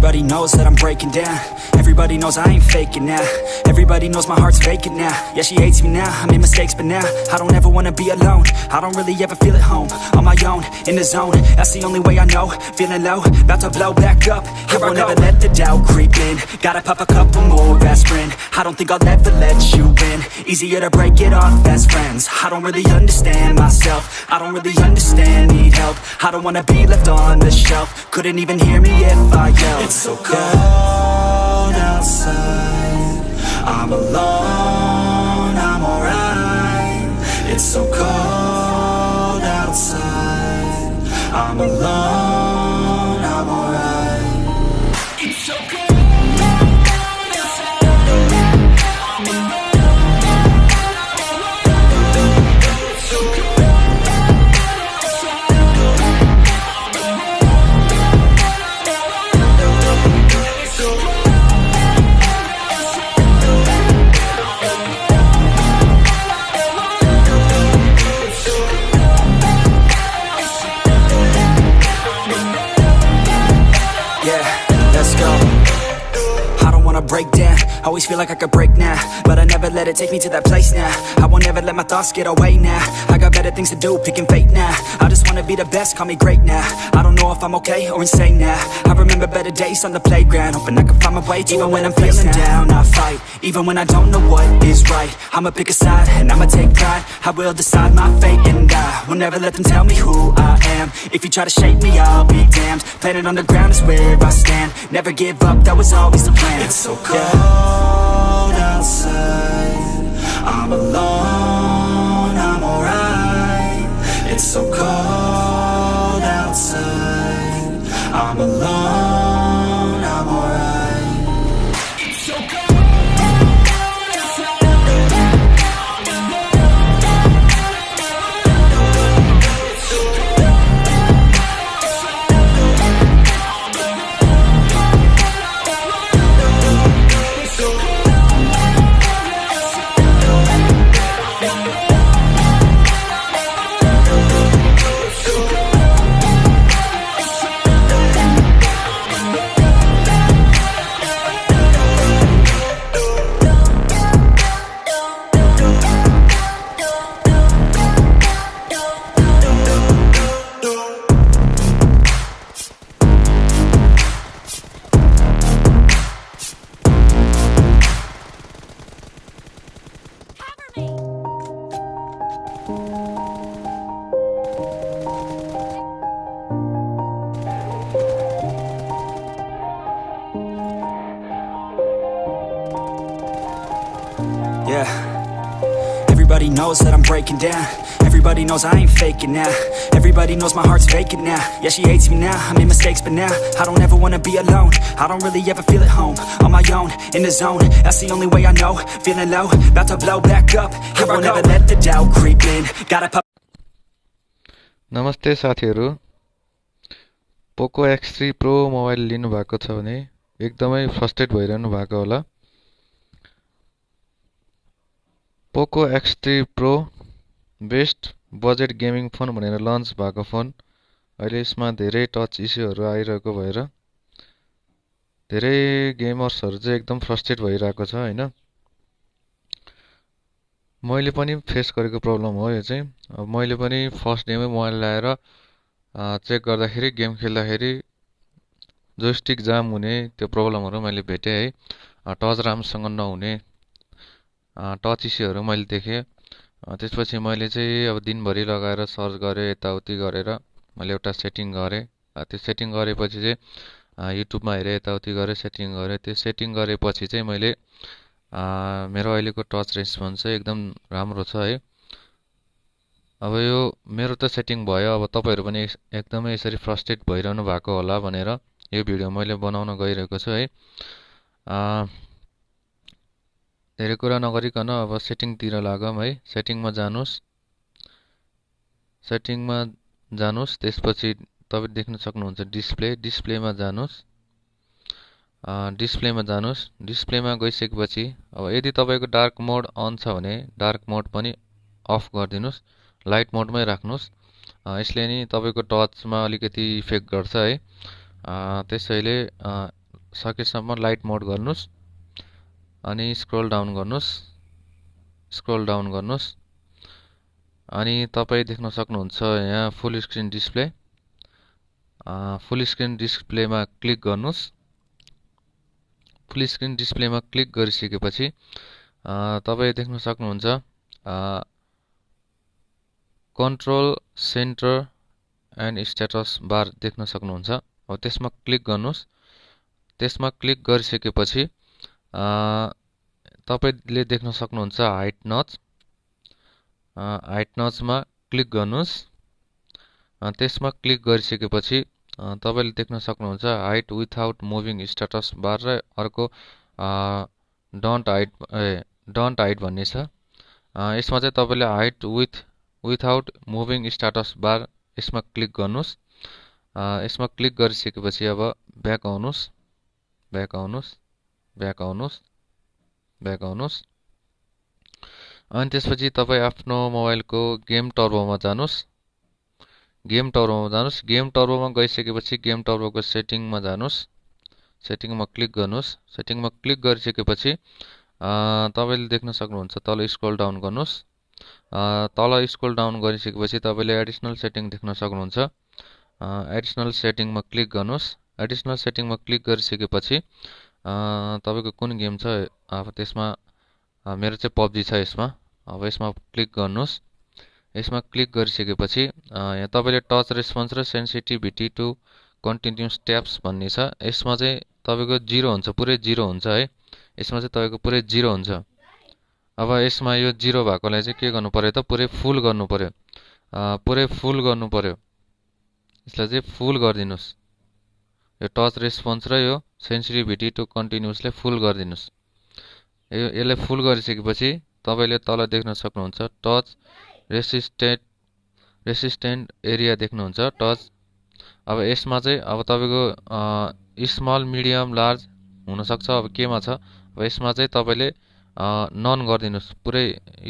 Everybody knows that I'm breaking down. Everybody knows I ain't faking now. Everybody knows my heart's vacant now. Yeah, she hates me now, I made mistakes but now I don't ever wanna be alone. I don't really ever feel at home. On my own, in the zone, that's the only way I know. Feeling low, about to blow back up. Here I won't ever let the doubt creep in. Gotta pop a couple more aspirin. I don't think I'll ever let you in. Easier to break it off best friends. I don't really understand myself. I don't really understand, need help. I don't wanna be left on the shelf. Couldn't even hear me if I yelled. It's so cold outside, I'm alone, I'm alright. It's so cold outside, I'm alone, I'm alright. It's so cold. Break down, always feel like I could break now, but I never let it take me to that place now. I won't ever let my thoughts get away now. I got better things to do, picking fate now. I just wanna be the best, call me great now. I don't know if I'm okay or insane now. I remember better days on the playground, hoping I can find my way. Even when I'm feeling down, I fight. Even when I don't know what is right, I'ma pick a side and I'ma take pride. I will decide my fate and I will never let them tell me who I am. If you try to shake me, I'll be damned. Planet on the ground is where I stand. Never give up, that was always the plan. It's so cold outside, I'm alone, I'm alright. It's so cold outside, I'm alone, I'm alright. It's so cold. Yeah, everybody knows that I'm breaking down. Everybody knows I ain't faking now. Everybody knows my heart's vacant now. Yeah, she hates me now, I made mistakes but now I don't ever wanna be alone. I don't really ever feel at home. On my own, in the zone, that's the only way I know. Feeling low, about to blow back up. Here I won't ever let the doubt creep in. Gotta pop. नमस्ते साथीहरु, पोको X3 Pro mobile लिनु भएको छ भने एकदमै frustrate भइरहनु भएको होला। पोको X3 Pro best budget gaming phone भनेर लन्च भएको फोन अहिले यसमा धेरै टच इस्युहरु आइरहेको भएर धेरै गेमर्सहरु चाहिँ एकदम फ्रस्ट्रेट भइरहेको छ हैन। मैले पनि फेस गरेको प्रब्लम हो यो चाहिँ। अब मैले पनि फर्स्ट डेमै मोबाइल ल्याएर चेक गर्दाखेरि गेम खेल्दाखेरि जोयस्टिक जाम हुने त्यो प्रब्लमहरु मैले भेटे है। टच राम्रोसँग नहुने टच इस्युहरु मैले देखे। त्यसपछि मैले चाहिँ अब दिनभरि लगाएर सर्च गरे, यताउति गरेर मैले एउटा सेटिङ गरे। त्यो सेटिङ गरेपछि चाहिँ युट्युबमा हेरे, यताउति गरे, सेटिङ गरे। त्यो सेटिङ गरेपछि चाहिँ मैले मेरो अहिलेको टच रेस्पोन्स चाहिँ एकदम राम्रो छ है। अब यो मेरो त सेटिङ भयो, अब तपाईहरु पनि एकदमै यसरी फ्रस्ट्रेट भइरहनु भएको होला भनेर यो भिडियो मैले बनाउन गइरहेको छु है। धेरै कुरा नगरिकन अब सेटिङ तिर लागौं है। सेटिङमा जानुस्, सेटिङमा जानुस्, त्यसपछि तपाईले देख्न सक्नुहुन्छ डिस्प्लेमा जानुस्। डिस्प्लेमा जानुस्। डिस्प्लेमा गइसकेपछि अब यदि तपाईको डार्क मोड अन छ भने डार्क मोड पनि अफ गर्दिनुस्, लाइट मोडमै राख्नुस्। यसले नि तपाईको टचमा अलिकति इफेक्ट गर्छ है। त्यसैले सकेसम्म लाइट मोड गर्नुस् अनि स्क्रोल डाउन गर्नुस् अनि तपाई देख्न सक्नुहुन्छ यहाँ फुल स्क्रिन डिस्प्लेमा क्लिक गर्नुस् फुल स्क्रिन डिस्प्लेमा क्लिक गरिसकेपछि तपाई देख्न सक्नुहुन्छ कन्ट्रोल सेन्टर एन्ड स्ट्याटस बार देख्न सक्नुहुन्छ अब त्यसमा क्लिक गर्नुस् त्यसमा क्लिक गरिसकेपछि तपाईले देख्न सक्नुहुन्छ हाइट नचमा क्लिक गर्नुस् त्यसमा क्लिक गरिसकेपछि तपाईले देख्न सक्नुहुन्छ हाइट विथआउट मुभिङ स्ट्याटस बार र अर्को डोन्ट हाइड भन्ने छ यसमा चाहिँ तपाईले हाइट विथआउट मुभिङ स्ट्याटस बार यसमा क्लिक गर्नुस् यसमा क्लिक गरिसकेपछि अब ब्याक आउनुस् अनि त्यसपछि तपाई आफ्नो मोबाइलको गेम टर्बोमा जानुस् गेम टर्बोमा गइसकेपछि गेम टर्बोको सेटिङमा जानुस् सेटिङमा क्लिक गर्नुस् सेटिङमा क्लिक गरिसकेपछि तपाईले देख्न सक्नुहुन्छ तल स्क्रोल डाउन गर्नुस् तल स्क्रोल डाउन गरिसकेपछि तपाईले एडिसनल सेटिङ देख्न सक्नुहुन्छ एडिसनल सेटिङमा क्लिक गर्नुस् एडिसनल सेटिङमा क्लिक गरिसकेपछि तपाईको कुन गेम छ अब त्यसमा मेरो चाहिँ पबजी छ यसमा अब यसमा क्लिक गर्नुस् यसमा क्लिक गरिसकेपछि यहाँ तपाईले टच रेस्पोन्स र सेन्सिटिभिटी टु कन्टिन्युस ट्याप्स भन्ने छ यसमा चाहिँ तपाईको 0 हुन्छ पुरै 0 हुन्छ है यसमा चाहिँ तपाईको पुरै 0 हुन्छ अब यसमा यो 0 भएकोलाई चाहिँ के गर्नु पर्यो त पुरै फुल गर्नु पर्यो यसलाई चाहिँ फुल गरिदिनुस् यो टच रेस्पोन्स र यो सेन्सिटिभिटी टु कन्टिन्युसले फुल गरिदिनुस् यसलाई फुल गरिसकेपछि तपाईले तल देख्न सक्नुहुन्छ टच रेसिस्टेन्ट एरिया देख्नुहुन्छ टच अब यसमा चाहिँ अब तपाईको स्मल मिडियम लार्ज हुन सक्छ अब केमा छ अब यसमा चाहिँ तपाईले नन गरिदिनुस् पुरै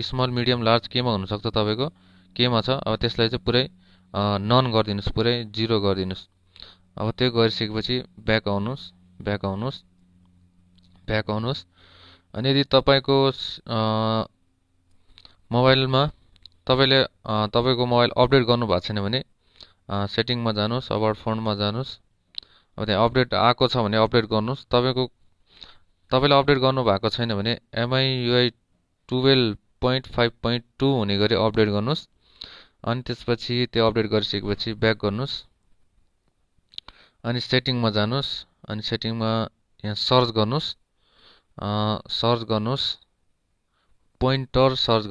स्मल मिडियम लार्ज केमा हुन सक्छ तपाईको केमा छ अब त्यसलाई चाहिँ पुरै नन गरिदिनुस् पुरै 0 गरिदिनुस् अब त्यो गरिसकेपछि ब्याक आउनुस् अनि यदि तपाईको मोबाइलमा तपाईले तपाईको मोबाइल अपडेट गर्नु भएको छैन भने सेटिङमा जानुस् अबाउट फोनमा जानुस् अब त्यहाँ अपडेट आएको छ भने अपडेट गर्नुस् तपाईले अपडेट गर्नु भएको छैन भने MIUI 12.5.2 हुने गरी अपडेट गर्नुस् अनि त्यसपछि त्यो अपडेट गरिसकेपछि ब्याक गर्नुस् अनि सेटिङमा जानुस् अनि सेटिङमा यहाँ सर्च गर्नुस् पोइन्टर सर्च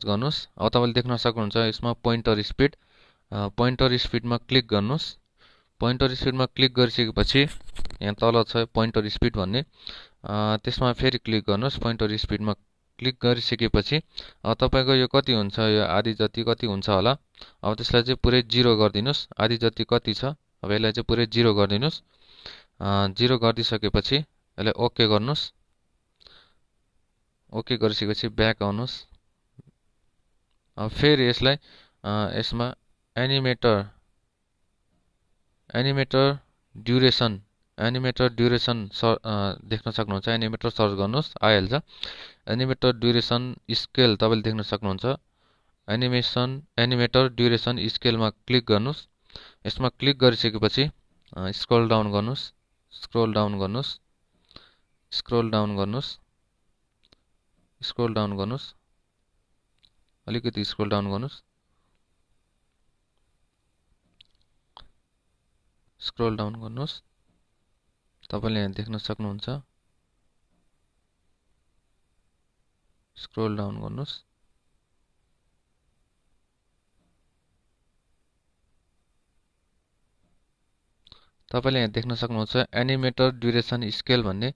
गर्नुस् अब तपाईले देख्न सक्नुहुन्छ यसमा पोइन्टर स्पिडमा क्लिक गर्नुस् पोइन्टर स्पिडमा क्लिक गरिसकेपछि यहाँ तल छ पोइन्टर स्पिड भन्ने त्यसमा फेरि क्लिक गर्नुस् पोइन्टर स्पिडमा क्लिक गरिसकेपछि तपाईको यो कति हुन्छ यो आधी जति कति हुन्छ होला अब त्यसलाई चाहिँ पुरै 0 गरिदिनुस् आधी जति कति छ अब यसलाई चाहिँ पुरै 0 गरिदिनुस् 0 गरिदिसकेपछि यसलाई ओके गर्नुस् ओके गरिसकेपछि ब्याक आउनुस् अब फेरि यसलाई यसमा एनिमेटर ड्युरेसन देख्न सक्नुहुन्छ एनिमेटर सर्च गर्नुस् आइहाल्छ एनिमेटर ड्युरेसन स्केल तपाईले देख्न सक्नुहुन्छ एनिमेटर ड्युरेसन स्केलमा क्लिक गर्नुस् यसमा क्लिक गरिसकेपछि स्क्रोल डाउन गर्नुस् अलिकति स्क्रोल डाउन गर्नुस् तपाईले यहाँ देख्न सक्नुहुन्छ स्क्रोल डाउन गर्नुस् तपाईले यहाँ देख्न सक्नुहुन्छ एनिमेटर ड्युरेसन स्केल भन्ने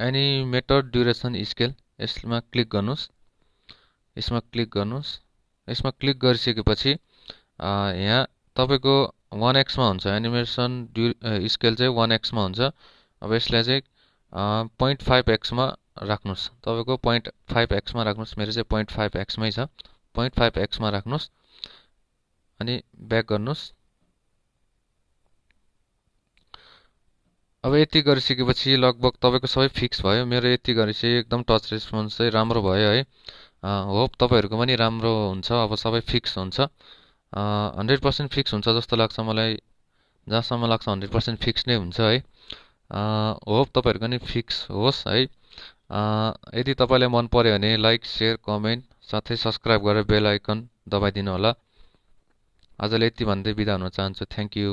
एनिमेटर ड्युरेसन स्केल यसमा क्लिक गर्नुस् यसमा क्लिक गरिसकेपछि यहाँ तपाईको 1x मा हुन्छ एनिमेसन स्केल चाहिँ 1x मा हुन्छ अब यसलाई चाहिँ 0.5x मा राख्नुस् तपाईको 0.5x मा राख्नुस् मेरो चाहिँ 0.5x मै छ 0.5x मा राख्नुस् अनि ब्याक गर्नुस् अब यति गरिसकेपछि लगभग तपाईँको सबै फिक्स भयो। मेरो यति गरेपछि एकदम टच रेस्पोन्स चाहिँ राम्रो भयो है। होप तपाईँहरूको पनि राम्रो हुन्छ। अब सबै फिक्स हुन्छ, 100% फिक्स हुन्छ जस्तो लाग्छ मलाई। जहाँसम्म लाग्छ 100% फिक्स नै हुन्छ है। होप तपाईँहरूको पनि फिक्स होस् है। यदि तपाईँलाई मन पर्यो भने लाइक, सेयर, कमेन्ट साथै सब्सक्राइब गरेर बेल आइकन दबाइदिनु होला। आजलाई यति भन्दै बिदा हुन चाहन्छु। Thank you.